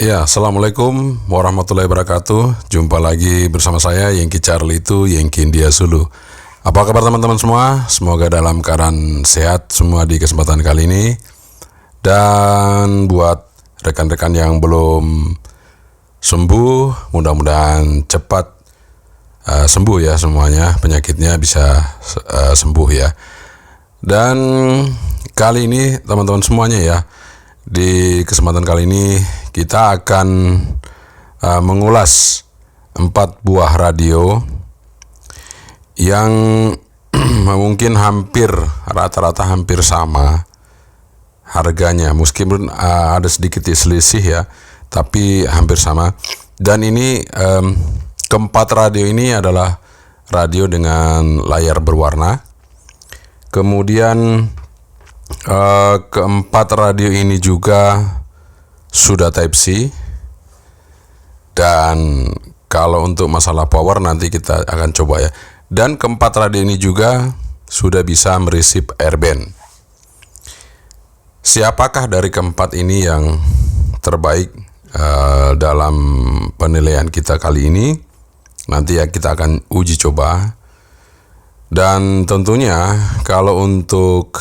Ya, Assalamualaikum warahmatullahi wabarakatuh. Jumpa lagi bersama saya Yengki Charlie itu Yengki India Sulu. Apa kabar teman-teman semua? Semoga dalam keadaan sehat semua di kesempatan kali ini. Dan buat rekan-rekan yang belum sembuh, mudah-mudahan cepat sembuh ya semuanya, penyakitnya bisa sembuh ya. Dan kali ini teman-teman semuanya ya, di kesempatan kali ini kita akan mengulas 4 buah radio yang mungkin rata-rata hampir sama harganya, meskipun ada sedikit selisih ya, tapi hampir sama. Dan ini keempat radio ini adalah radio dengan layar berwarna. Kemudian keempat radio ini juga sudah Type C. Dan kalau untuk masalah power nanti kita akan coba ya. Dan keempat radio ini juga sudah bisa meresip airband. Siapakah dari keempat ini yang terbaik dalam penilaian kita kali ini? Nanti ya kita akan uji coba. Dan tentunya kalau untuk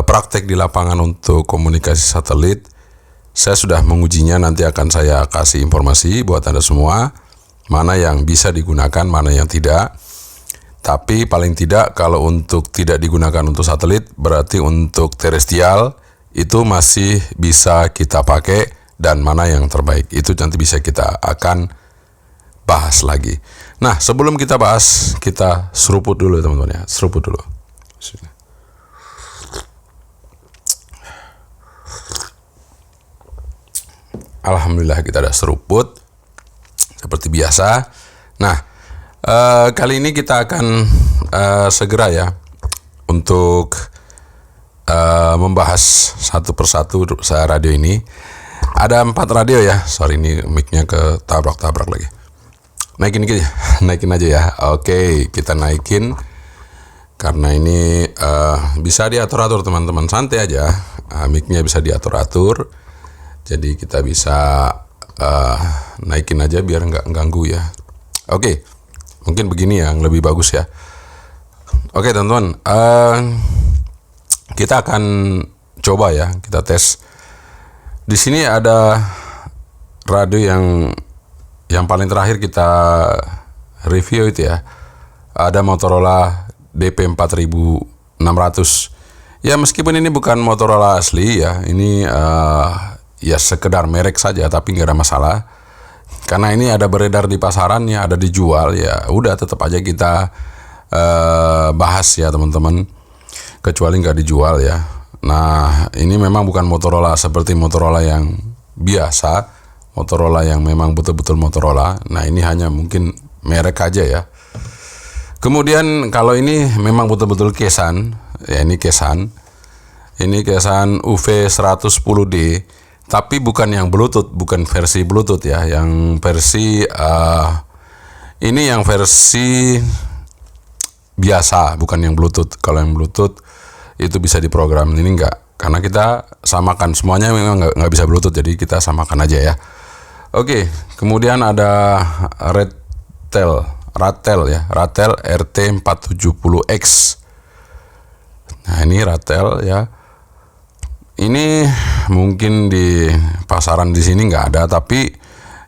praktek di lapangan untuk komunikasi satelit, saya sudah mengujinya, nanti akan saya kasih informasi buat Anda semua, mana yang bisa digunakan, mana yang tidak. Tapi paling tidak kalau untuk tidak digunakan untuk satelit, berarti untuk terestrial itu masih bisa kita pakai, dan mana yang terbaik. Itu nanti bisa kita akan bahas lagi. Nah, sebelum kita bahas, kita seruput dulu teman-teman ya. Seruput dulu. Alhamdulillah kita ada seruput seperti biasa. Nah, kali ini kita akan segera ya untuk membahas satu persatu radio ini. Ada 4 radio ya. Sorry, ini mic-nya ketabrak-tabrak lagi. Naikin aja ya. Oke, kita naikin karena ini bisa diatur-atur teman-teman, santai aja. Mic-nya bisa diatur-atur, jadi kita bisa naikin aja biar nggak ganggu ya. Oke, mungkin begini yang lebih bagus ya. Oke teman-teman, kita akan coba ya, kita tes. Di sini ada radio yang paling terakhir kita review itu ya, ada Motorola DP4600. Ya meskipun ini bukan Motorola asli ya, ini ya sekedar merek saja, tapi nggak ada masalah. Karena ini ada beredar di pasaran ya, ada dijual ya, udah tetap aja kita bahas ya teman-teman. Kecuali nggak dijual ya. Nah ini memang bukan Motorola seperti Motorola yang biasa. Motorola yang memang betul-betul Motorola. Nah ini hanya mungkin merek aja ya. Kemudian kalau ini memang betul-betul kesan. Ya ini kesan. Ini kesan UV110D. Tapi bukan yang Bluetooth. Bukan versi Bluetooth ya. Yang versi ini yang versi biasa. Bukan yang Bluetooth. Kalau yang Bluetooth itu bisa diprogram. Ini enggak. Karena kita samakan. Semuanya memang nggak bisa Bluetooth. Jadi kita samakan aja ya. Oke, kemudian ada Ratel RT470X. Nah ini Ratel ya. Ini mungkin di pasaran di sini nggak ada, tapi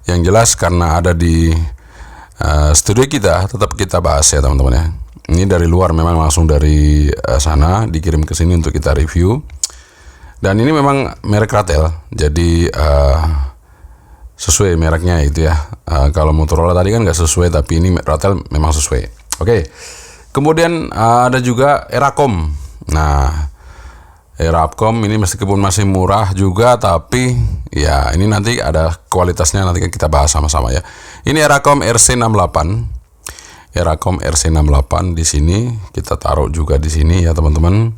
yang jelas karena ada di studio kita, tetap kita bahas ya teman-teman ya. Ini dari luar, memang langsung dari sana dikirim ke sini untuk kita review. Dan ini memang merek Ratel, jadi sesuai mereknya itu ya. Kalau Motorola tadi kan nggak sesuai, tapi ini Ratel memang sesuai. Oke. Kemudian ada juga Eracom. Nah, Eracom ini meskipun masih murah juga, tapi ya ini nanti ada kualitasnya, nanti kita bahas sama-sama ya. Ini Eracom RC68. Eracom RC68 di sini kita taruh juga di sini ya teman-teman.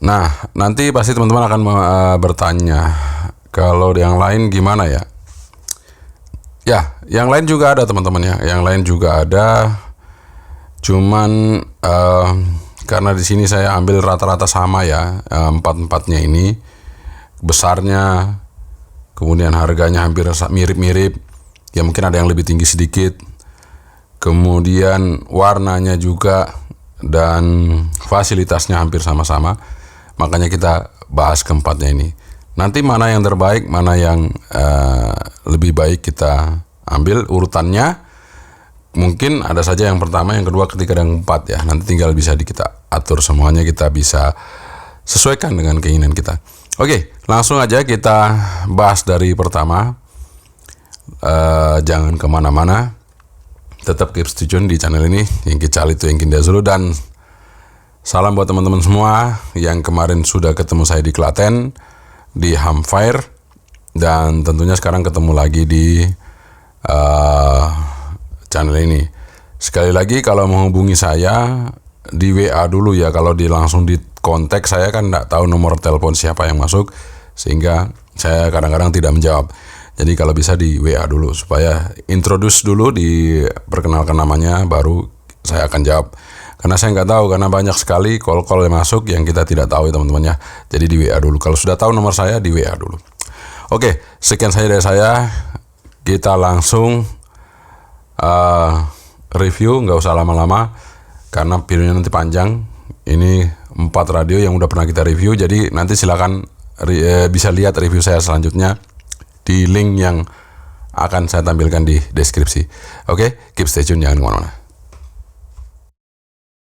Nah, nanti pasti teman-teman akan bertanya, kalau yang lain gimana ya? Ya, yang lain juga ada teman-teman ya. Yang lain juga ada. Cuman karena di sini saya ambil rata-rata sama ya, empat-empatnya ini besarnya kemudian harganya hampir mirip-mirip, ya mungkin ada yang lebih tinggi sedikit, kemudian warnanya juga, dan fasilitasnya hampir sama-sama. Makanya kita bahas keempatnya ini. Nanti mana yang terbaik, mana yang lebih baik kita ambil urutannya. Mungkin ada saja yang pertama, yang kedua, ketiga, dan keempat ya. Nanti tinggal bisa kita atur semuanya, kita bisa sesuaikan dengan keinginan kita. Oke, langsung aja kita bahas dari pertama. Jangan kemana-mana, tetap keep stay tune di channel ini, yang Kical itu yang Kinda Zulu. Dan salam buat teman-teman semua yang kemarin sudah ketemu saya di Klaten, di Hamfire, dan tentunya sekarang ketemu lagi di channel ini. Sekali lagi, kalau menghubungi saya di WA dulu ya. Kalau langsung di kontak saya kan nggak tahu nomor telepon siapa yang masuk, sehingga saya kadang-kadang tidak menjawab. Jadi kalau bisa di WA dulu, supaya introduce dulu, diperkenalkan namanya, baru saya akan jawab. Karena saya nggak tahu, karena banyak sekali call-call yang masuk yang kita tidak tahu ya teman-teman ya. Jadi di WA dulu. Kalau sudah tahu nomor saya, di WA dulu. Oke, sekian saja dari saya. Kita langsung review, nggak usah lama-lama karena videonya nanti panjang. Ini 4 radio yang udah pernah kita review, jadi nanti silakan bisa lihat review saya selanjutnya di link yang akan saya tampilkan di deskripsi. Oke, keep stay tune, jangan kemana-mana.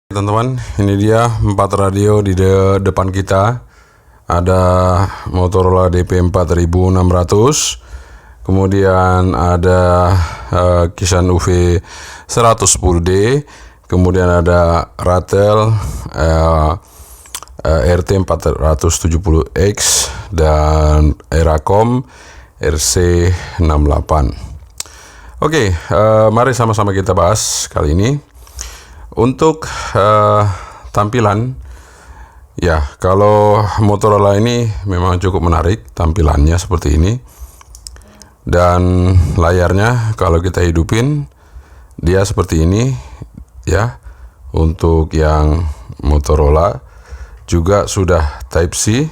Teman-teman, ini dia 4 radio di depan kita. Ada Motorola DP4600, kemudian ada Kisan UV 110D, kemudian ada Ratel RT470X, dan Eracom RC68. Oke, mari sama-sama kita bahas kali ini. Untuk tampilan, ya kalau Motorola ini memang cukup menarik tampilannya seperti ini. Dan layarnya kalau kita hidupin, dia seperti ini ya. Untuk yang Motorola juga sudah Type-C.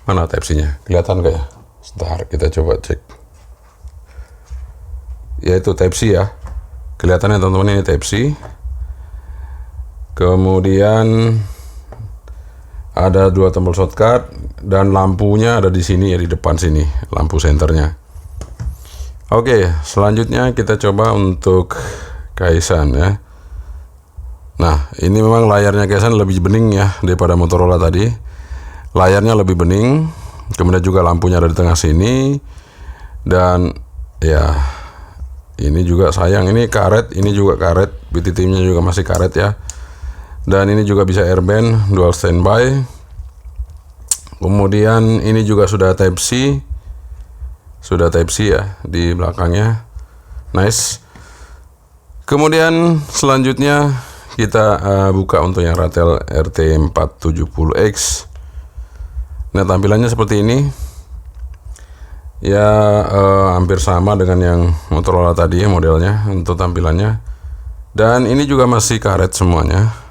Mana Type-C-nya? Kelihatan nggak ya? Sebentar, kita coba cek. Yaitu Type-C ya. Kelihatannya teman-teman, ini Type-C. Kemudian ada 2 tombol shortcut, dan lampunya ada di sini ya, di depan sini, lampu senternya. Oke, selanjutnya kita coba untuk Kaisan ya. Nah, ini memang layarnya Kaisan lebih bening ya daripada Motorola tadi. Layarnya lebih bening, kemudian juga lampunya ada di tengah sini, dan ya ini juga sayang, ini karet, ini juga karet, BTT-nya juga masih karet ya. Dan ini juga bisa airband, dual standby. Kemudian ini juga sudah Type-C. Sudah Type-C ya di belakangnya. Nice. Kemudian selanjutnya kita buka untuk yang Ratel RT470X. Nah, tampilannya seperti ini. Ya hampir sama dengan yang Motorola tadi ya modelnya untuk tampilannya. Dan ini juga masih karet semuanya.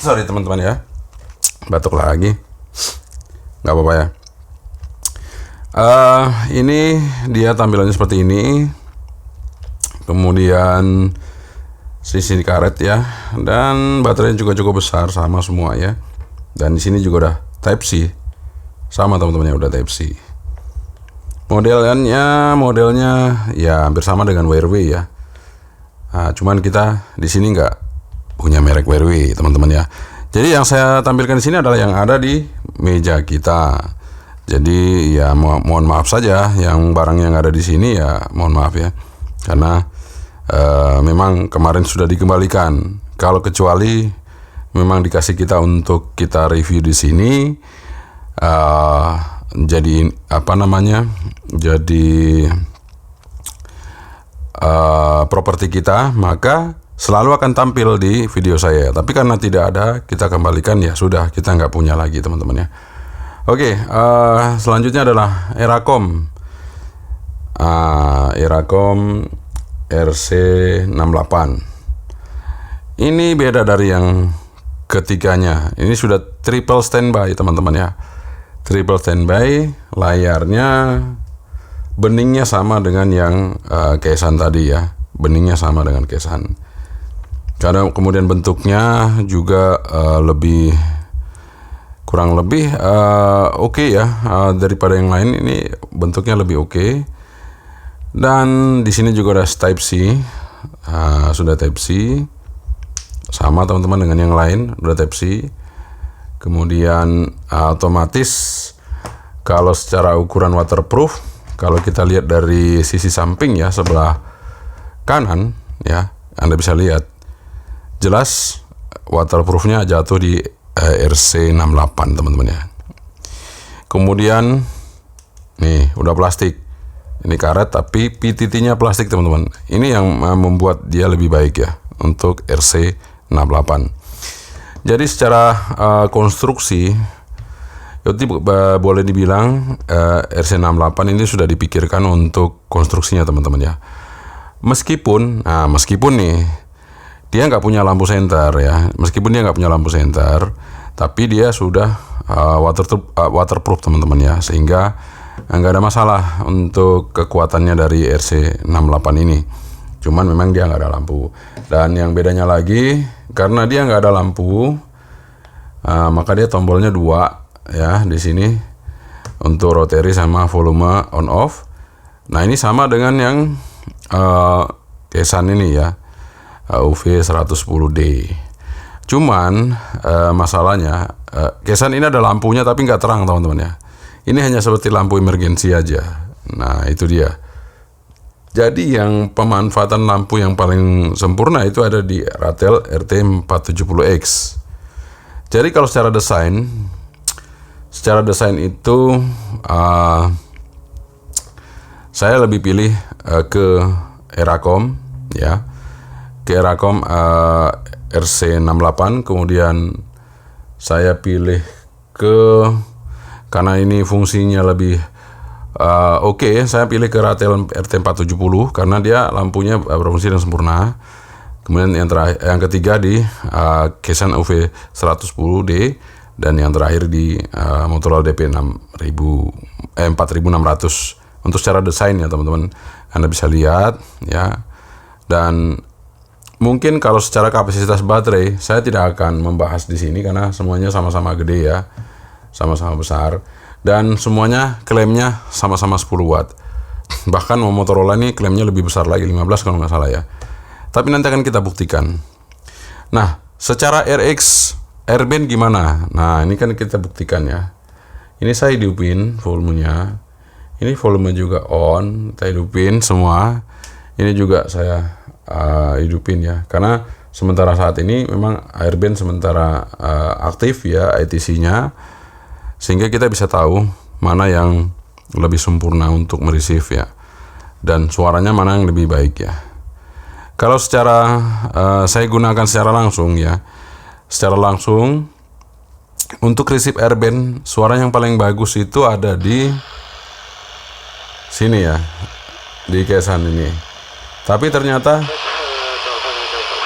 Sorry teman-teman ya, batuk lagi, nggak apa-apa ya. Ini dia tampilannya seperti ini. Kemudian sisi karet ya, dan baterainya juga cukup besar, sama semua ya. Dan di sini juga udah Type-C, sama teman-teman ya, udah Type-C. Modelnya ya hampir sama dengan Wireway ya. Nah, cuman kita di sini nggak punya merek Wireway teman-teman ya. Jadi yang saya tampilkan di sini adalah yang ada di meja kita. Jadi ya mohon maaf saja yang barang yang ada di sini, ya mohon maaf ya, karena memang kemarin sudah dikembalikan. Kalau kecuali memang dikasih kita untuk kita review di sini, jadi apa namanya, jadi properti kita, maka selalu akan tampil di video saya. Tapi karena tidak ada, kita kembalikan, ya sudah, kita nggak punya lagi teman-teman ya. Oke, selanjutnya adalah Eracom. Eracom RC68. Ini beda dari yang ketiganya. Ini sudah triple standby teman-teman ya. triple standby, layarnya, beningnya sama dengan yang kesan tadi ya, beningnya sama dengan kesan. Karena kemudian bentuknya juga kurang lebih oke ya, daripada yang lain. Ini bentuknya lebih oke. Dan di sini juga ada Type C, sudah Type C, sama teman-teman dengan yang lain, udah Type C. Kemudian otomatis kalau secara ukuran waterproof, kalau kita lihat dari sisi samping ya, sebelah kanan ya, Anda bisa lihat jelas waterproofnya jatuh di RC68 teman-teman ya. Kemudian nih udah plastik, ini karet tapi PTT-nya plastik teman-teman. Ini yang membuat dia lebih baik ya untuk RC68. Jadi secara konstruksi itu boleh dibilang RC68 ini sudah dipikirkan untuk konstruksinya teman-teman ya. Meskipun nih dia nggak punya lampu senter ya, tapi dia sudah waterproof teman-teman ya, sehingga nggak ada masalah untuk kekuatannya dari RC68 ini. Cuman memang dia nggak ada lampu. Dan yang bedanya lagi, karena dia nggak ada lampu, maka dia tombolnya 2 ya di sini untuk rotary sama volume on off. Nah ini sama dengan yang kesan ini ya, UV 110D. Cuman masalahnya kesan ini ada lampunya tapi nggak terang teman-teman ya. Ini hanya seperti lampu emergensi aja. Nah itu dia. Jadi yang pemanfaatan lampu yang paling sempurna itu ada di Ratel RT470X. Jadi kalau secara desain itu saya lebih pilih ke Eracom ya. Ke Eracom RC68, kemudian saya pilih karena ini fungsinya lebih oke, saya pilih ke Ratel RT470 karena dia lampunya berfungsi dan sempurna. Kemudian yang ketiga di kesan UV 110D, dan yang terakhir di Motorola DP 4600. Untuk secara desain ya teman-teman, Anda bisa lihat ya. Dan mungkin kalau secara kapasitas baterai saya tidak akan membahas di sini karena semuanya sama-sama gede ya, sama-sama besar, dan semuanya klaimnya sama-sama 10 watt. Bahkan Motorola ini klaimnya lebih besar lagi, 15 kalau nggak salah ya. Tapi nanti akan kita buktikan. Nah, secara RX airband gimana? Nah, ini kan kita buktikan ya. Ini saya hidupin volumenya. Ini volume juga on, kita hidupin semua. Ini juga saya hidupin ya, karena sementara saat ini memang airband sementara aktif ya ITC-nya, sehingga kita bisa tahu mana yang lebih sempurna untuk mereceive ya, dan suaranya mana yang lebih baik ya. Kalau secara saya gunakan secara langsung ya, secara langsung untuk receive airband, suara yang paling bagus itu ada di sini ya, di kesan ini. Tapi ternyata,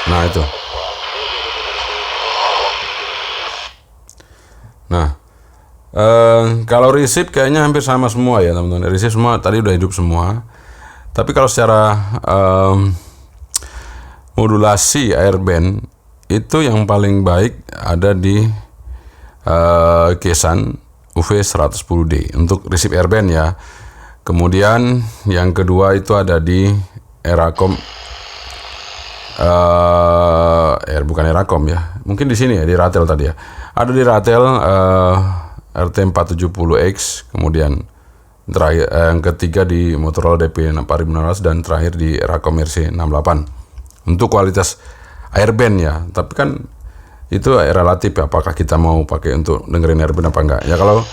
nah itu. Nah, kalau receive kayaknya hampir sama semua ya teman-teman. Receive semua tadi udah hidup semua. Tapi kalau secara modulasi airband itu yang paling baik ada di kesan UV 110D untuk receive airband ya. Kemudian yang kedua itu ada di Eracom, bukan Eracom ya, mungkin di sini ya, di Ratel tadi ya. Ada di Ratel RT470X, kemudian terakhir yang ketiga di Motorola DP 4600, dan terakhir di Eracom RC68 untuk kualitas airband ya. Tapi kan itu relatif ya, apakah kita mau pakai untuk dengerin airband apa enggak ya. Kalau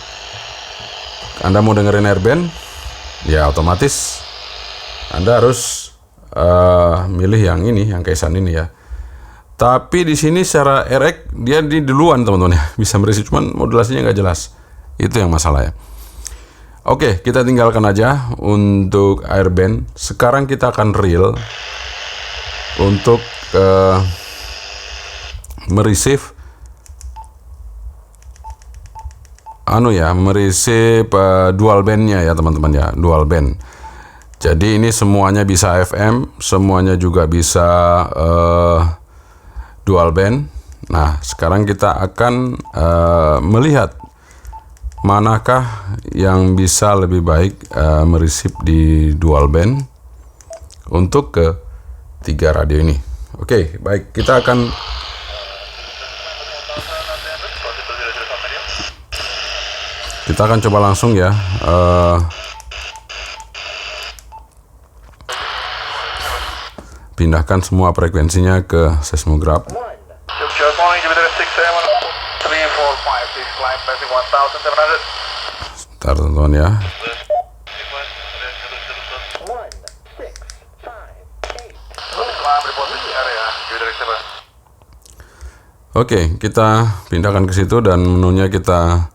Anda mau dengerin airband ya otomatis Anda harus milih yang ini, yang kesan ini ya. Tapi di sini secara RX dia di duluan teman-teman ya, bisa mereceive, cuman modulasinya nggak jelas. Itu yang masalah ya. Oke, kita tinggalkan aja untuk airband. Sekarang kita akan real untuk mereceive mereceive dual bandnya ya teman-teman ya, dual band. Jadi ini semuanya bisa FM, semuanya juga bisa dual band. Nah, sekarang kita akan melihat manakah yang bisa lebih baik mereceive di dual band untuk ke 3 radio ini. Oke, baik, kita akan coba langsung ya. Pindahkan semua frekuensinya ke seismograph. Sebentar teman-teman ya. Oke, kita pindahkan ke situ dan menunya kita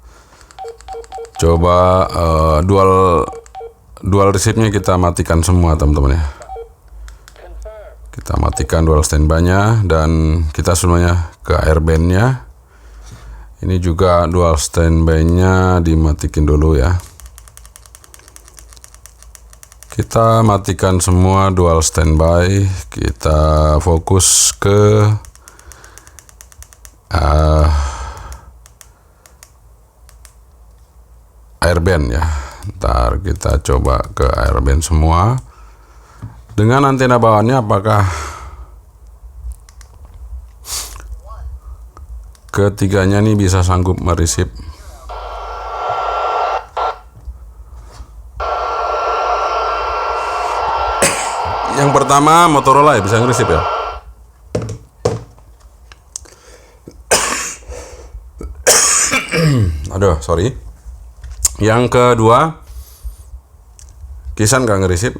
coba dual receive-nya kita matikan semua teman-teman ya. Kita matikan dual standby-nya dan kita semuanya ke airband-nya. Ini juga dual standby-nya dimatikan dulu ya. Kita matikan semua dual standby. Kita fokus ke airband ya. Ntar kita coba ke airband semua. Dengan antena bawaannya apakah ketiganya nih bisa sanggup mereceive? Yang pertama Motorola ya bisa nge-receive ya. Aduh, sorry. Yang kedua Kisan nggak nge-receive.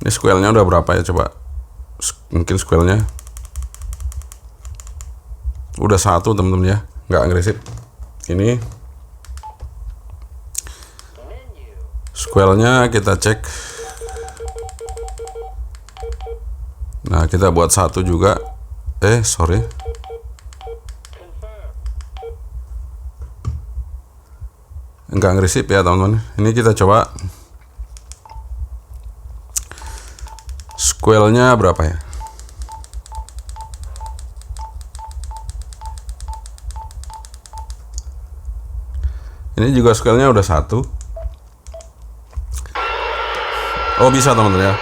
Ini square-nya udah berapa ya, coba mungkin square-nya udah 1 temen-temen ya, nggak nge-receive. Ini square-nya kita cek. Nah, kita buat 1 juga. Sorry. Nggak nge-receive ya teman-teman. Ini kita coba square-nya berapa ya. Ini juga square-nya udah 1. Oh, bisa teman-teman ya.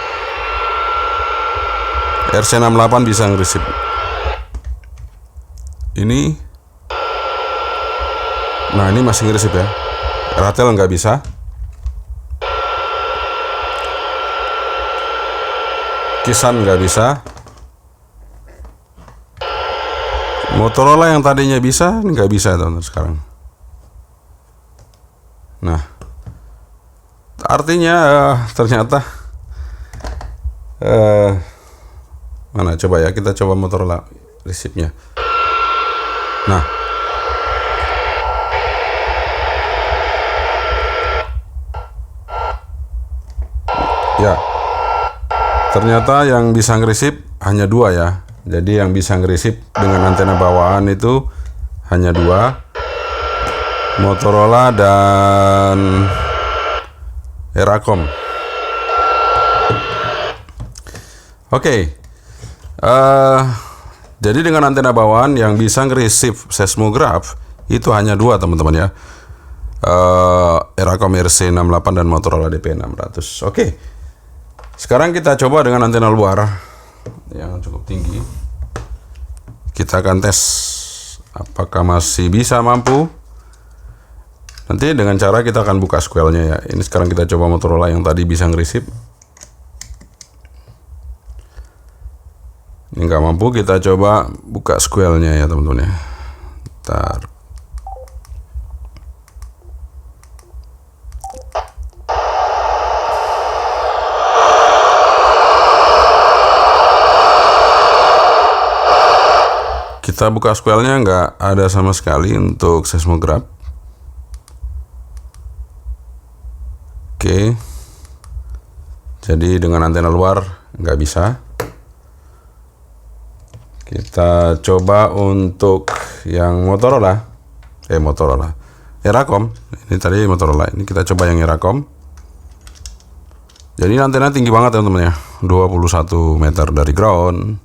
RC68 bisa nge-receive. Ini. Nah, ini masih nge-receive ya. Ratel nggak bisa. Kisan nggak bisa. Motorola yang tadinya bisa nggak bisa teman-teman sekarang. Nah, artinya ternyata mana coba ya, kita coba Motorola receive-nya. Nah, ya, ternyata yang bisa nge-receive hanya 2 ya. Jadi yang bisa nge-receive dengan antena bawaan itu hanya 2, Motorola dan Eracom. Oke. Jadi dengan antena bawaan yang bisa nge-receive seismograph itu hanya 2 teman-teman ya. Eracom RC68 dan Motorola DP600. Oke. Sekarang kita coba dengan antena luar yang cukup tinggi. Kita akan tes apakah masih bisa mampu. Nanti dengan cara kita akan buka square-nya ya. Ini sekarang kita coba Motorola yang tadi bisa nge-receive. Ini nggak mampu, kita coba buka square-nya ya teman-teman ya. Ntar. Kita buka square-nya, nggak ada sama sekali untuk seismograph. Oke. Jadi dengan antena luar nggak bisa. Kita coba untuk yang Motorola. Motorola. Eracom. Ini tadi Motorola. Ini kita coba yang Eracom. Jadi antena tinggi banget teman-teman ya. 21 meter dari ground.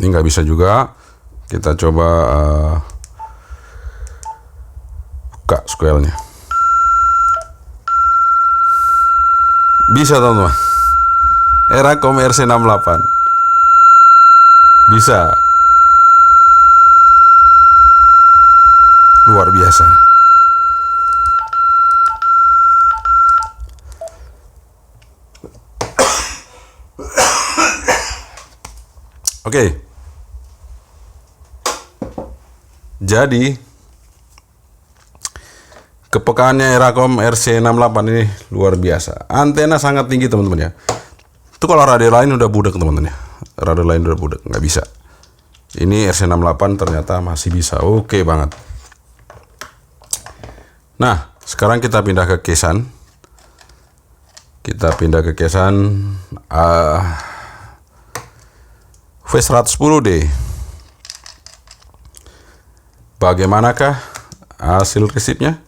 Ini nggak bisa juga. Kita coba buka squelnya. Bisa teman-teman. Eracom RC68. Bisa. Luar biasa. Oke. Jadi kepekaannya Eracom RC68 ini luar biasa. Antena sangat tinggi teman-teman ya. Itu kalau radio lain udah budak teman-teman ya. Radio lain udah budak, nggak bisa. Ini RC68 ternyata masih bisa. Oke banget. Nah, sekarang kita pindah ke casean. Kita pindah ke casean V110D. Bagaimanakah hasil resipnya?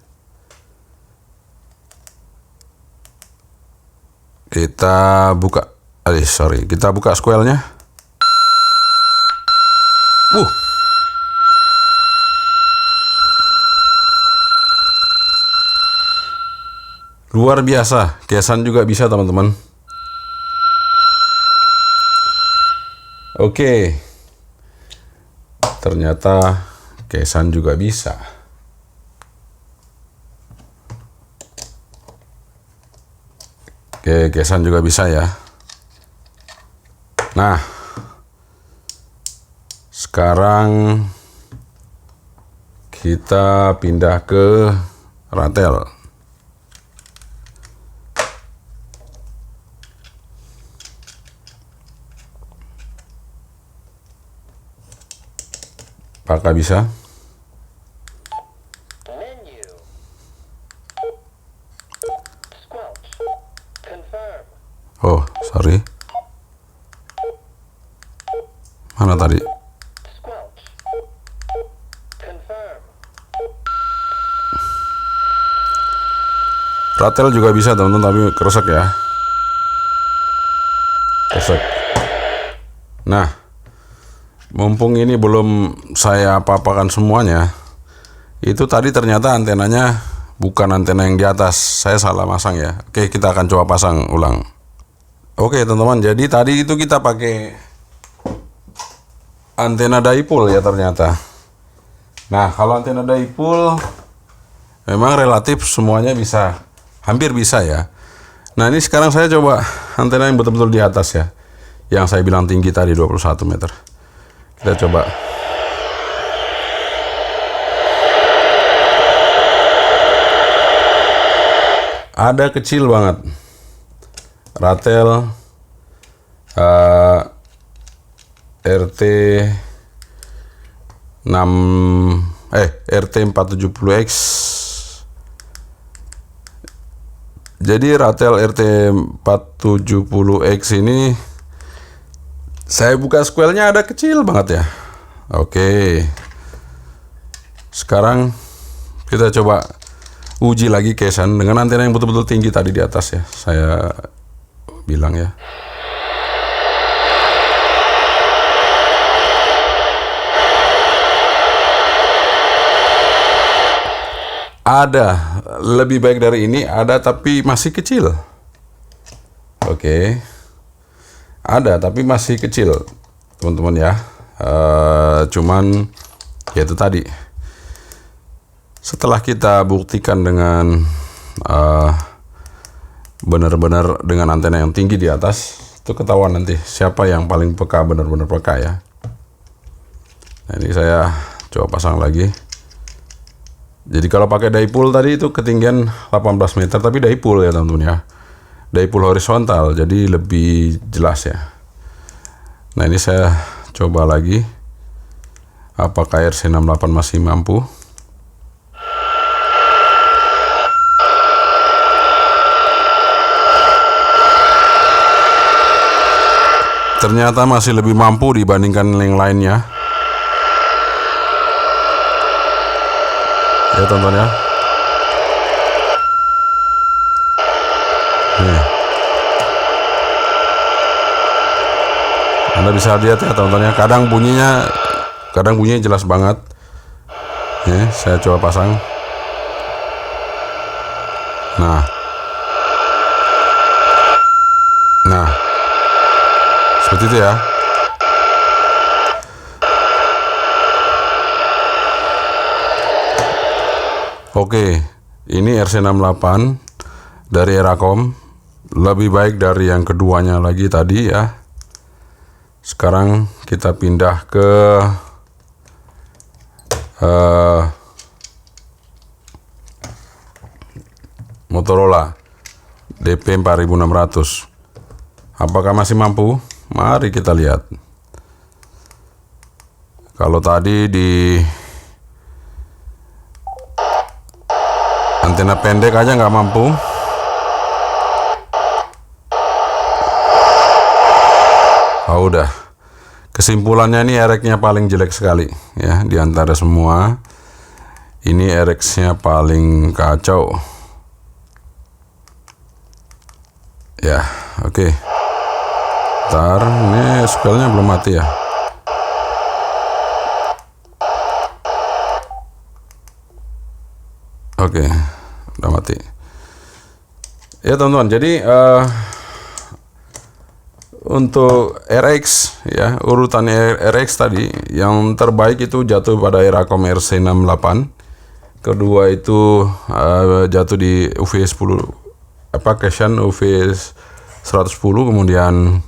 Kita buka. Kita buka squelnya. Luar biasa, casean juga bisa teman-teman. Oke. Ternyata casean juga bisa. Oke, casean juga bisa ya. Nah, sekarang kita pindah ke ratel. Apakah bisa? Oh, sorry. Mana tadi? Ratel juga bisa teman-teman, tapi keresek ya. Keresek. Nah, mumpung ini belum saya apa-apakan semuanya, itu tadi ternyata antenanya bukan antena yang di atas. Saya salah masang ya. Oke, kita akan coba pasang ulang. Oke teman-teman, jadi tadi itu kita pakai antena dipole ya ternyata. Nah, kalau antena dipole memang relatif semuanya bisa, hampir bisa ya. Nah, ini sekarang saya coba antena yang betul-betul di atas ya, yang saya bilang tinggi tadi 21 meter. Kita coba. Ada kecil banget. Ratel RT 470X. Jadi ratel RT 470X ini saya buka squelnya ada kecil banget ya. Oke. Sekarang kita coba uji lagi casean dengan antena yang betul-betul tinggi tadi di atas ya. Saya bilang ya. Ada lebih baik dari ini, ada tapi masih kecil. Oke. Ada tapi masih kecil, teman-teman ya. Cuman ya itu tadi. Setelah kita buktikan dengan benar-benar dengan antena yang tinggi di atas, itu ketahuan nanti siapa yang paling peka, benar-benar peka ya. Nah, ini saya coba pasang lagi. Jadi kalau pakai dipole tadi itu ketinggian 18 meter, tapi dipole ya teman-teman ya. Dipole horizontal, jadi lebih jelas ya. Nah, ini saya coba lagi. Apakah RC68 masih mampu? ternyata masih lebih mampu dibandingkan yang lainnya. Ya tonton ya. Nih. Anda bisa lihat ya tontonnya. Kadang bunyinya jelas banget. Ya, saya coba pasang. Nah, seperti itu ya. Oke, ini RC68 dari Eracom, lebih baik dari yang keduanya lagi tadi ya. Sekarang kita pindah ke Motorola DP 4600. Apakah masih mampu? Mari kita lihat. Kalau tadi di antena pendek aja nggak mampu. Udah. Kesimpulannya ini RX-nya paling jelek sekali ya di antara semua. Ini RX-nya paling kacau. Ya, oke. Ntar, ini spellnya belum mati ya. Oke, udah mati. Ya teman-teman, jadi untuk RX ya, urutan RX tadi yang terbaik itu jatuh pada Eracom RC68. Kedua itu jatuh di UV10 Casion UV110. Kemudian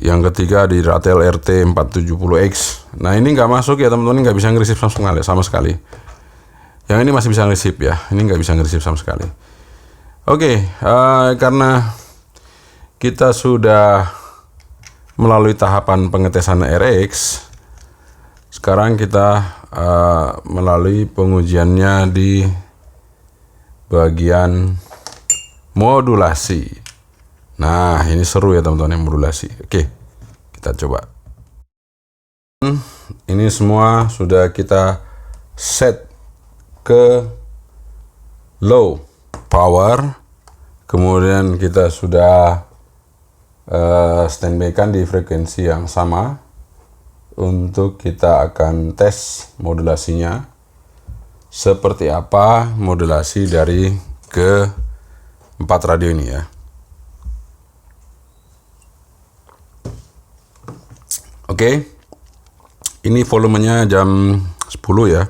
yang ketiga di Ratel RT470X. Nah ini nggak masuk ya teman-teman, nggak bisa ngeresip sama sekali. Yang ini masih bisa ngeresip ya, ini nggak bisa ngeresip sama sekali. Oke, karena kita sudah melalui tahapan pengetesan RX, sekarang kita melalui pengujiannya di bagian modulasi. Nah, ini seru ya teman-teman yang modulasi. Oke, kita coba. Ini semua sudah kita set ke low power, kemudian kita sudah standby kan di frekuensi yang sama untuk kita akan tes modulasinya seperti apa modulasi dari ke-4 radio ini ya. Oke, ini volumenya jam 10 ya,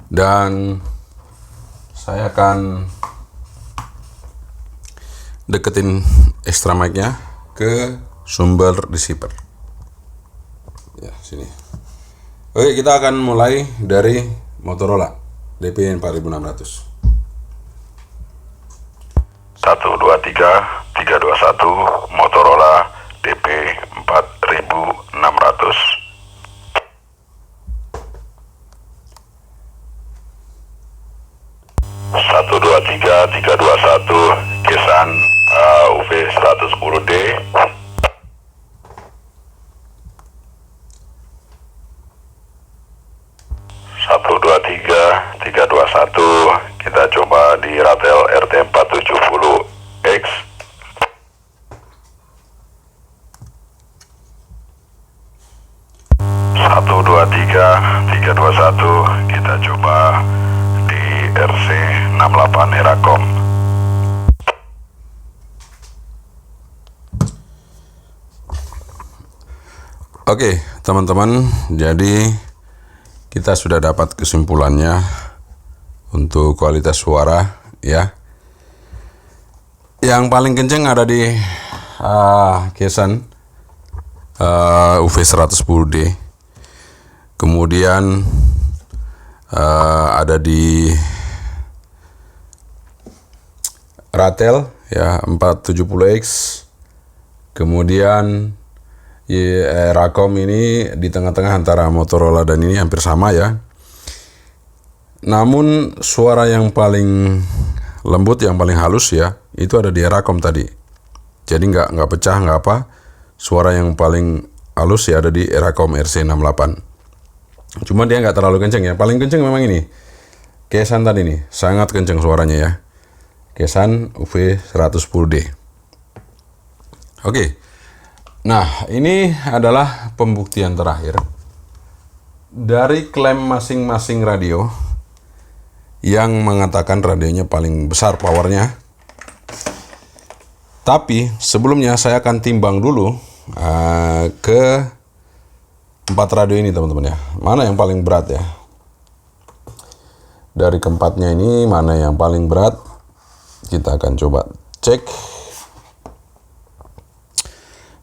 dan saya akan deketin extra mic-nya ke sumber receiver. Ya, sini. Oke, kita akan mulai dari Motorola DP 4600. 1 2 3 321 Motorola DP 4600. 1 2 3 321 Kesan UV110D. 1 2 3 321 kita coba di Ratel RT470X. 1 2 3 321 kita coba di RC68 Eracom. Oke, teman-teman, jadi kita sudah dapat kesimpulannya untuk kualitas suara ya. Yang paling kenceng ada di Kesan UV110D. Kemudian ada di Ratel ya 470X. Kemudian Eracom ini di tengah-tengah antara Motorola dan ini hampir sama ya. Namun suara yang paling lembut, yang paling halus ya, itu ada di Eracom tadi. Jadi nggak pecah, nggak apa. Suara yang paling halus ya ada di Eracom RC68. Cuma dia nggak terlalu kenceng ya. Paling kenceng memang ini Kesan tadi nih, sangat kenceng suaranya ya. Kesan UV110D. Oke. Nah, ini adalah pembuktian terakhir dari klaim masing-masing radio yang mengatakan radionya paling besar powernya. Tapi sebelumnya saya akan timbang dulu ke 4 radio ini teman-teman ya. Mana yang paling berat ya? Dari keempatnya ini mana yang paling berat? Kita akan coba cek.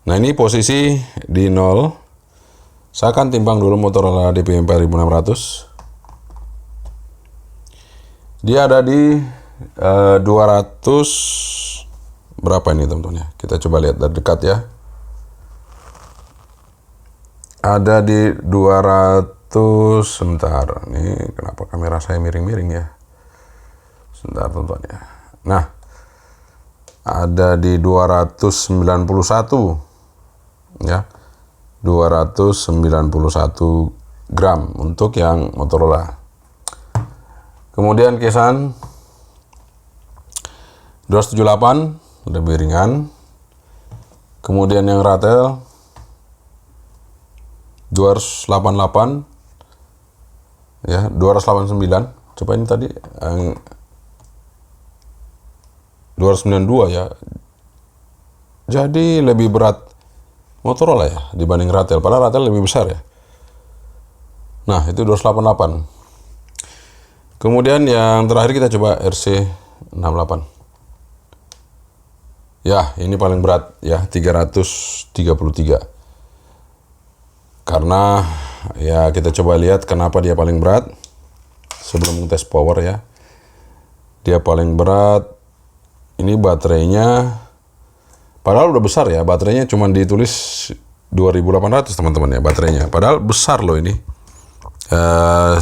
Nah, ini posisi di 0. Saya akan timbang dulu Motorola DP 4600. Dia ada di 200 berapa ini teman-teman ya? Kita coba lihat dari dekat ya. Ada di 200, sebentar. Ini kenapa kamera saya miring-miring ya? Sebentar teman-teman ya. Nah, ada di 291 ya. 291 gram untuk yang Motorola. Kemudian Kesan 278 lebih ringan. Kemudian yang Ratel 288 ya, 289. Coba ini tadi yang 292 ya. Jadi lebih berat Motorola ya dibanding Ratel. Padahal Ratel lebih besar ya. Nah, itu 288. Kemudian yang terakhir kita coba RC68. Ya, ini paling berat ya, 333. Karena ya kita coba lihat kenapa dia paling berat. Sebelum tes power ya. Dia paling berat. Ini baterainya padahal udah besar ya, baterainya cuma ditulis 2800 teman-teman ya baterainya. Padahal besar loh ini.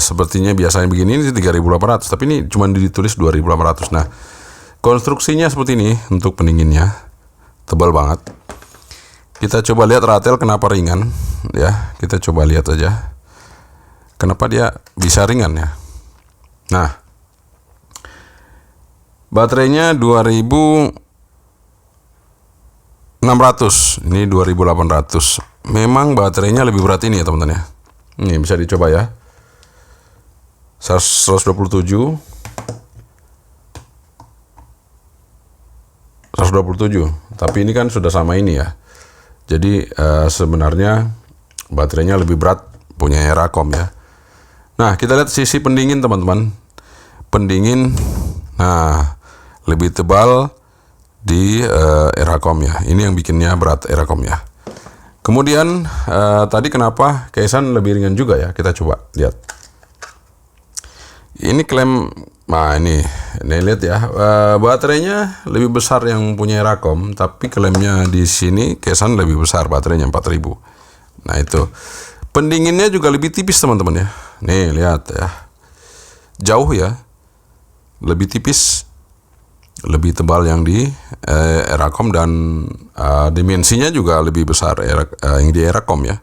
Sepertinya biasanya begini ini 3800, tapi ini cuma ditulis 2800. Nah, konstruksinya seperti ini untuk pendinginnya. Tebal banget. Kita coba lihat Ratel kenapa ringan ya. Kita coba lihat aja. Kenapa dia bisa ringan ya. Nah, baterainya 2600, ini 2800. Memang baterainya lebih berat ini ya teman-teman ya. Ini bisa dicoba ya. 127. Tapi ini kan sudah sama ini ya. Jadi sebenarnya baterainya lebih berat punya Eracom ya. Nah, kita lihat sisi pendingin teman-teman. Pendingin nah lebih tebal di Eracom ya. Ini yang bikinnya berat Eracom ya. Kemudian tadi kenapa Kesan lebih ringan juga ya? Kita coba lihat. Ini klaim, nah ini lihat ya, baterainya lebih besar yang punya Eracom, tapi klaimnya di sini Kesan lebih besar baterainya 4000. Nah itu, pendinginnya juga lebih tipis teman-teman ya. Nih lihat ya, jauh ya, lebih tipis, lebih tebal yang di Eracom dan dimensinya juga lebih besar yang di Eracom ya.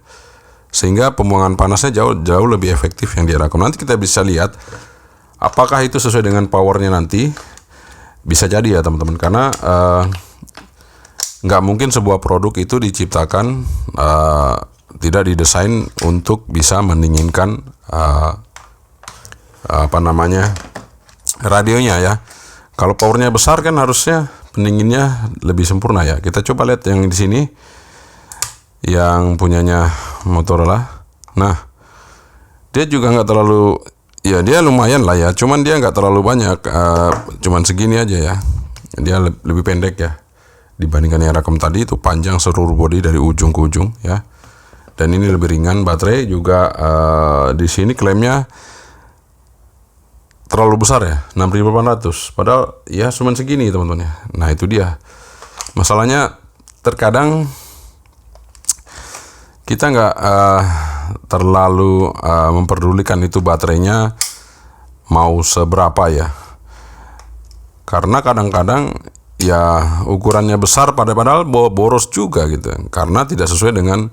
Sehingga pembuangan panasnya jauh lebih efektif yang di Eracom. Nanti kita bisa lihat apakah itu sesuai dengan powernya nanti. Bisa jadi ya teman-teman, karena nggak mungkin sebuah produk itu diciptakan tidak didesain untuk bisa mendinginkan radionya ya. Kalau powernya besar kan harusnya pendinginnya lebih sempurna ya. Kita coba lihat yang di sini yang punyanya Motorola. Nah, dia juga nggak terlalu, ya dia lumayan lah ya. Cuman dia nggak terlalu banyak, cuman segini aja ya. Dia lebih pendek ya dibandingkan Eracom tadi, itu panjang seluruh bodi dari ujung ke ujung ya. Dan ini lebih ringan. Baterai juga di sini klaimnya terlalu besar ya, 6800. Padahal ya cuma segini teman-teman ya. Nah itu dia. Masalahnya terkadang kita nggak terlalu memperdulikan itu baterainya mau seberapa ya. Karena kadang-kadang ya ukurannya besar padahal boros juga gitu. Karena tidak sesuai dengan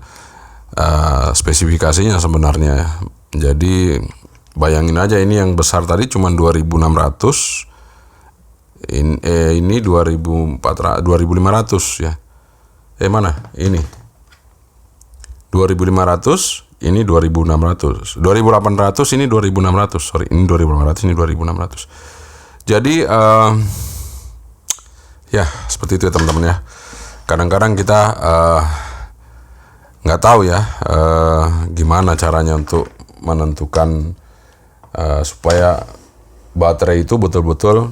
spesifikasinya sebenarnya. Jadi bayangin aja, ini yang besar tadi cuma 2.600. Ini 2.500 ya. Mana? Ini 2.500, ini 2.600. 2.800, ini 2.600. Sorry, ini 2.800, ini 2.600. Jadi ya seperti itu ya teman-teman ya. Kadang-kadang kita nggak tahu ya gimana caranya untuk menentukan supaya baterai itu betul-betul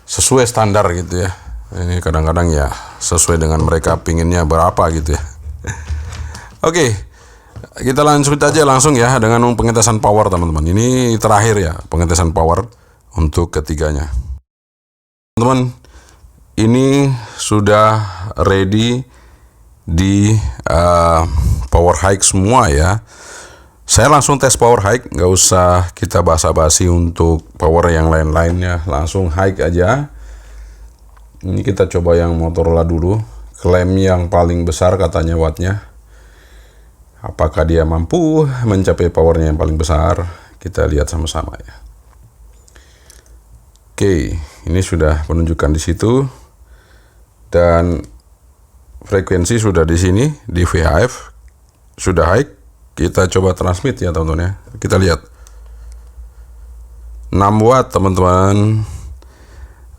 sesuai standar gitu ya. Ini kadang-kadang ya sesuai dengan mereka pinginnya berapa gitu ya. Oke, kita lanjut aja langsung ya dengan pengetesan power teman-teman. Ini terakhir ya pengetesan power untuk ketiganya. Teman-teman, ini sudah ready di power high semua ya. Saya langsung tes power high, nggak usah kita basa-basi untuk power yang lain-lainnya, langsung high aja. Ini kita coba yang Motorola dulu, klaim yang paling besar katanya wattnya. Apakah dia mampu mencapai powernya yang paling besar? Kita lihat sama-sama ya. Oke, ini sudah menunjukkan di situ dan frekuensi sudah di sini di VHF sudah high. Kita coba transmit ya teman-teman ya. Kita lihat 6 watt teman-teman.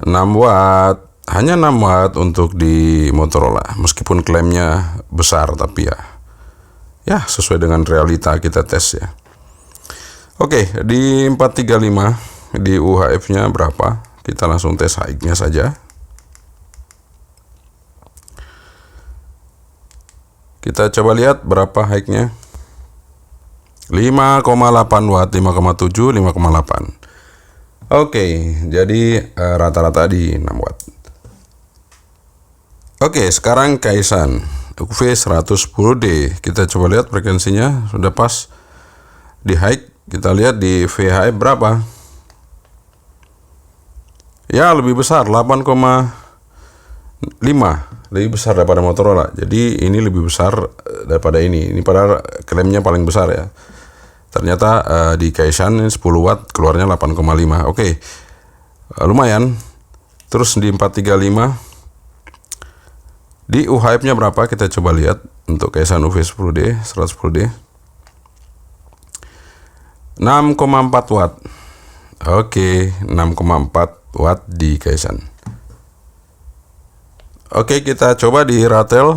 6 watt, hanya 6 watt untuk di Motorola. Meskipun klaimnya besar tapi ya sesuai dengan realita kita tes ya. Oke, di 435 di UHF-nya berapa? Kita langsung tes high-nya saja. Kita coba lihat berapa high-nya. 5,8 watt, 5,7, 5,8. Oke, jadi rata-rata di 6 watt. Oke, sekarang Kaisan UV110D. Kita coba lihat frekuensinya sudah pas di high. Kita lihat di VHF berapa? Ya, lebih besar, 8,5. Lebih besar daripada Motorola. Jadi ini lebih besar daripada ini. Ini padahal klaimnya paling besar ya. Ternyata di Kaisan 10 watt keluarnya 8,5. Oke. Lumayan. Terus di 435 di UHF-nya berapa? Kita coba lihat untuk Kaisan UV10D, 110D. 6,4 watt. Oke, 6,4 watt di Kaisan. Oke, kita coba di Ratel.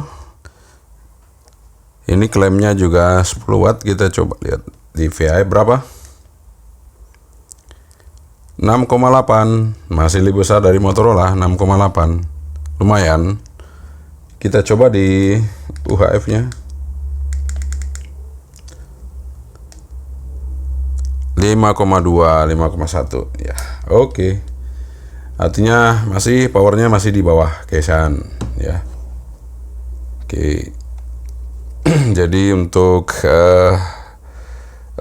Ini klaimnya juga 10 watt. Kita coba lihat di VHF berapa? 6,8. Masih lebih besar dari Motorola, 6,8. Lumayan. Kita coba di UHF-nya. 5,2, 5,1. Ya, oke. Artinya masih powernya masih di bawah Kaisan ya. Oke. Jadi untuk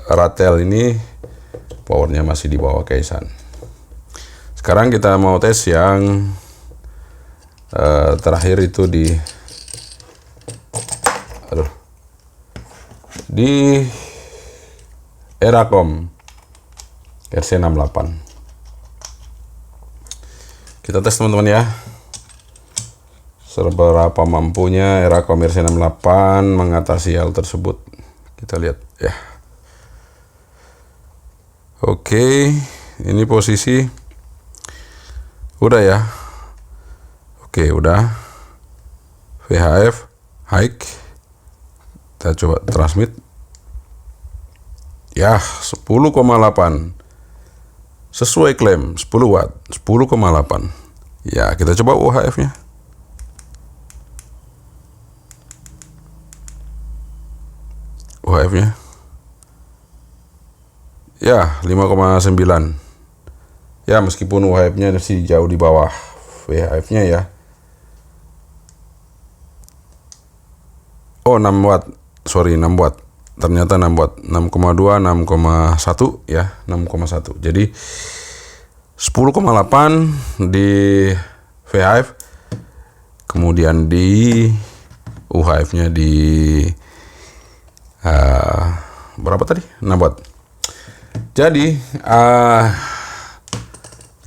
Ratel ini powernya masih di bawah Kaisan. Sekarang kita mau tes yang terakhir itu di Eracom RC68. Kita tes teman-teman ya, seberapa mampunya Eracom RC68 mengatasi hal tersebut. Kita lihat ya. Oke, ini posisi udah ya. Oke, udah. VHF high. Kita coba transmit. Ya, 10,8. Sesuai klaim 10 watt, 10,8. Ya, kita coba UHF-nya. UHF-nya. Ya, 5,9. Ya, meskipun UHF-nya masih jauh di bawah VHF-nya ya. Oh, 6 watt. Sorry, 6 watt. Ternyata 6 watt, 6,2, 6,1 ya, 6,1. Jadi 10,8 di VHF, kemudian di UHF-nya di berapa tadi? 6 watt. Jadi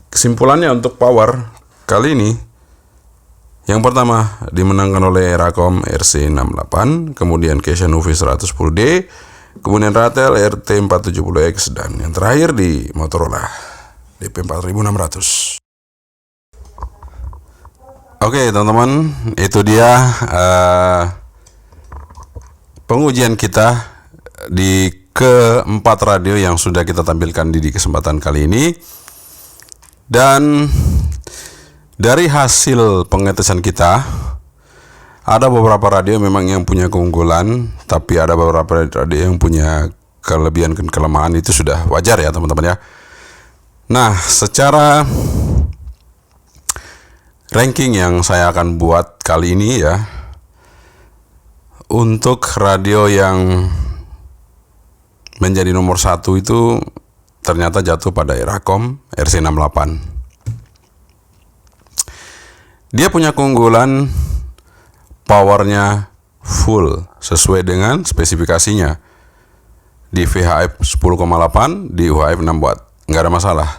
kesimpulannya untuk power kali ini, yang pertama dimenangkan oleh Eracom RC68, kemudian Keishan UV110D, kemudian Ratel RT470X, dan yang terakhir di Motorola DP4600. Oke teman-teman, itu dia pengujian kita di keempat radio yang sudah kita tampilkan di kesempatan kali ini. Dan dari hasil pengetesan kita, ada beberapa radio memang yang punya keunggulan, tapi ada beberapa radio yang punya kelebihan dan kelemahan. Itu sudah wajar ya teman-teman ya. Nah, secara ranking yang saya akan buat kali ini ya, untuk radio yang menjadi nomor 1 itu ternyata jatuh pada Eracom RC68. Dia punya keunggulan powernya full sesuai dengan spesifikasinya. Di VHF 10,8, di UHF 6 watt. Nggak ada masalah.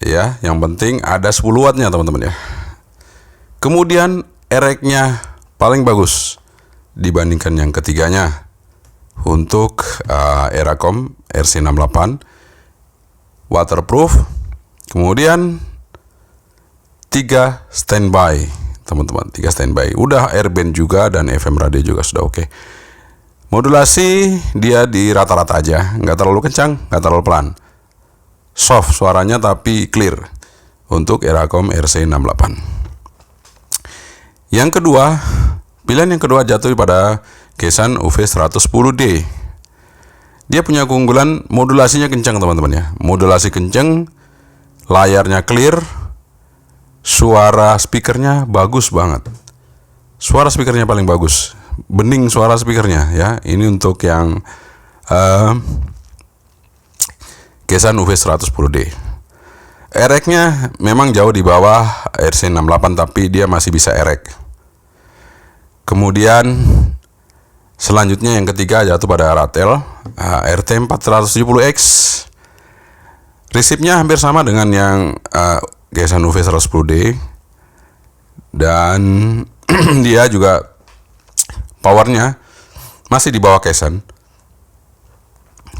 Ya, yang penting ada 10 wattnya teman-teman ya. Kemudian erek-nya paling bagus dibandingkan yang ketiganya. Untuk Eracom RC68 waterproof. Kemudian 3 standby teman-teman, 3 standby. Udah airband juga dan FM radio juga sudah oke. Modulasi dia di rata-rata aja, nggak terlalu kencang, nggak terlalu pelan. Soft suaranya tapi clear untuk Eracom RC68. Yang kedua, pilihan yang kedua jatuh pada Keishan UV110D. Dia punya keunggulan modulasinya kencang teman-teman ya. Modulasi kencang, layarnya clear, suara speakernya bagus banget. Suara speakernya paling bagus, bening suara speakernya ya. Ini untuk yang Keishan UV110D. Erek-nya memang jauh di bawah RC68, tapi dia masih bisa erek. Kemudian selanjutnya yang ketiga jatuh pada Ratel RT470X. Resipnya hampir sama dengan yang Keishan UV110D, dan dia juga powernya masih di bawah Keishan,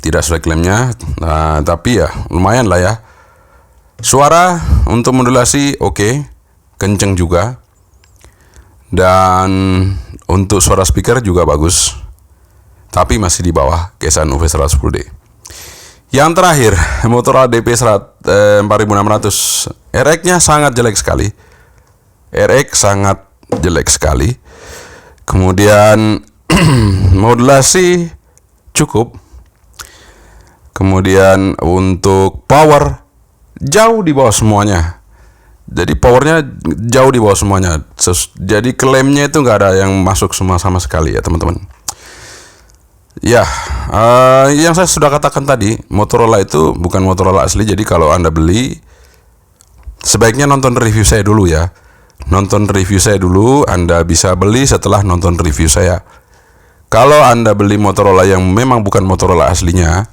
tidak sesuai klaimnya. Nah, tapi ya lumayan lah ya. Suara untuk modulasi oke, kenceng juga, dan untuk suara speaker juga bagus, tapi masih di bawah Keishan UV110D. Yang terakhir, Motorola DP4600. RX-nya sangat jelek sekali. RX sangat jelek sekali. Kemudian modulasi cukup. Kemudian untuk power jauh di bawah semuanya. Jadi powernya jauh di bawah semuanya. Jadi klaimnya itu nggak ada yang masuk semua sama sekali ya teman-teman. Ya, yang saya sudah katakan tadi, Motorola itu bukan Motorola asli. Jadi kalau Anda beli, sebaiknya nonton review saya dulu ya. Nonton review saya dulu, Anda bisa beli setelah nonton review saya. Kalau Anda beli Motorola yang memang bukan Motorola aslinya,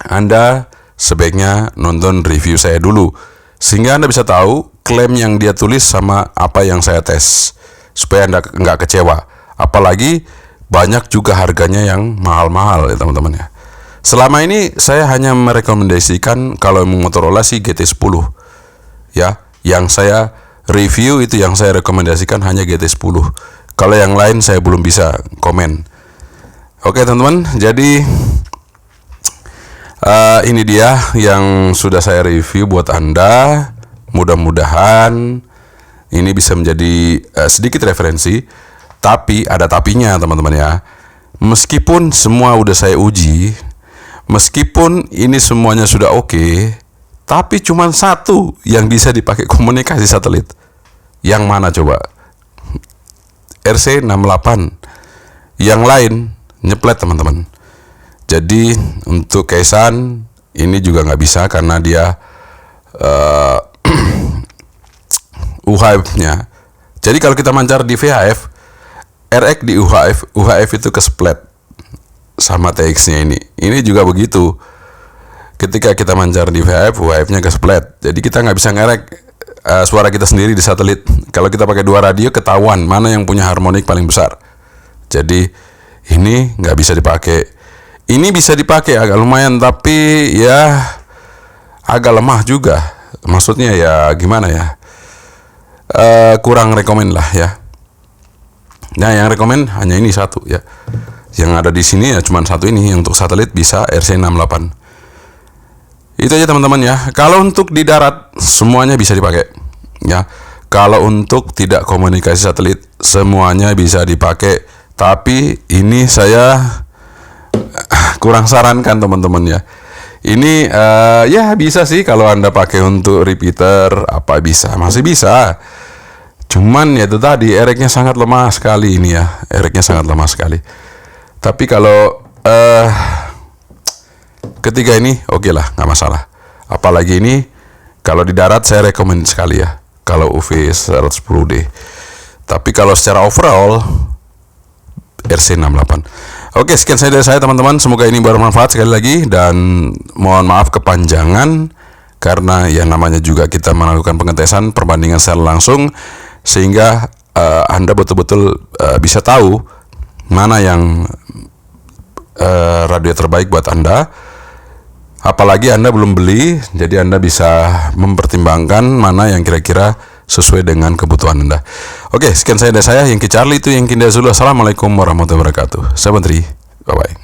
Anda sebaiknya nonton review saya dulu, sehingga Anda bisa tahu klaim yang dia tulis sama apa yang saya tes, supaya Anda nggak kecewa. Apalagi banyak juga harganya yang mahal-mahal ya teman-teman ya. Selama ini saya hanya merekomendasikan kalau Motorola sih GT10 ya. Yang saya review itu, yang saya rekomendasikan hanya GT10. Kalau yang lain saya belum bisa komen. Oke teman-teman, jadi ini dia yang sudah saya review buat Anda. Mudah-mudahan ini bisa menjadi sedikit referensi. Tapi ada tapinya teman-teman ya. Meskipun semua udah saya uji, meskipun ini semuanya sudah oke, tapi cuma satu yang bisa dipakai komunikasi satelit. Yang mana coba? RC68. Yang lain nyeplet teman-teman. Jadi untuk Keishan ini juga nggak bisa karena dia UHF-nya. Jadi kalau kita mancar di VHF, RX di UHF itu ke-split sama TX-nya ini. Ini juga begitu. Ketika kita mancar di VHF, UHF-nya ke-split. Jadi kita nggak bisa ngerek suara kita sendiri di satelit. Kalau kita pakai dua radio, ketahuan mana yang punya harmonik paling besar. Jadi ini nggak bisa dipakai. Ini bisa dipakai agak lumayan, tapi ya agak lemah juga. Maksudnya ya gimana ya? Kurang rekomen lah ya. Nah, yang rekomen hanya ini satu ya. Yang ada di sini ya cuma satu ini. Untuk satelit bisa RC68. Itu aja teman-teman ya. Kalau untuk di darat semuanya bisa dipakai ya. Kalau untuk tidak komunikasi satelit semuanya bisa dipakai. Tapi ini saya kurang sarankan teman-teman ya. Ini ya bisa sih kalau Anda pakai untuk repeater apa bisa, masih bisa. Cuman ya itu tadi RX-nya sangat lemah sekali ini ya. RX-nya sangat lemah sekali. Tapi kalau ketiga ini oke lah, nggak masalah. Apalagi ini kalau di darat saya rekomend sekali ya. Kalau UV 110D. Tapi kalau secara overall RC68. Oke, sekian saja dari saya teman-teman. Semoga ini bermanfaat sekali lagi dan mohon maaf kepanjangan karena ya namanya juga kita melakukan pengetesan perbandingan secara langsung sehingga Anda betul-betul bisa tahu mana yang radio terbaik buat Anda. Apalagi Anda belum beli, jadi Anda bisa mempertimbangkan mana yang kira-kira sesuai dengan kebutuhan Anda. Oke, sekian saya dari saya, Yankee Charlie itu Yankee Zulu. Assalamualaikum warahmatullahi wabarakatuh. Saya Menteri, bye-bye.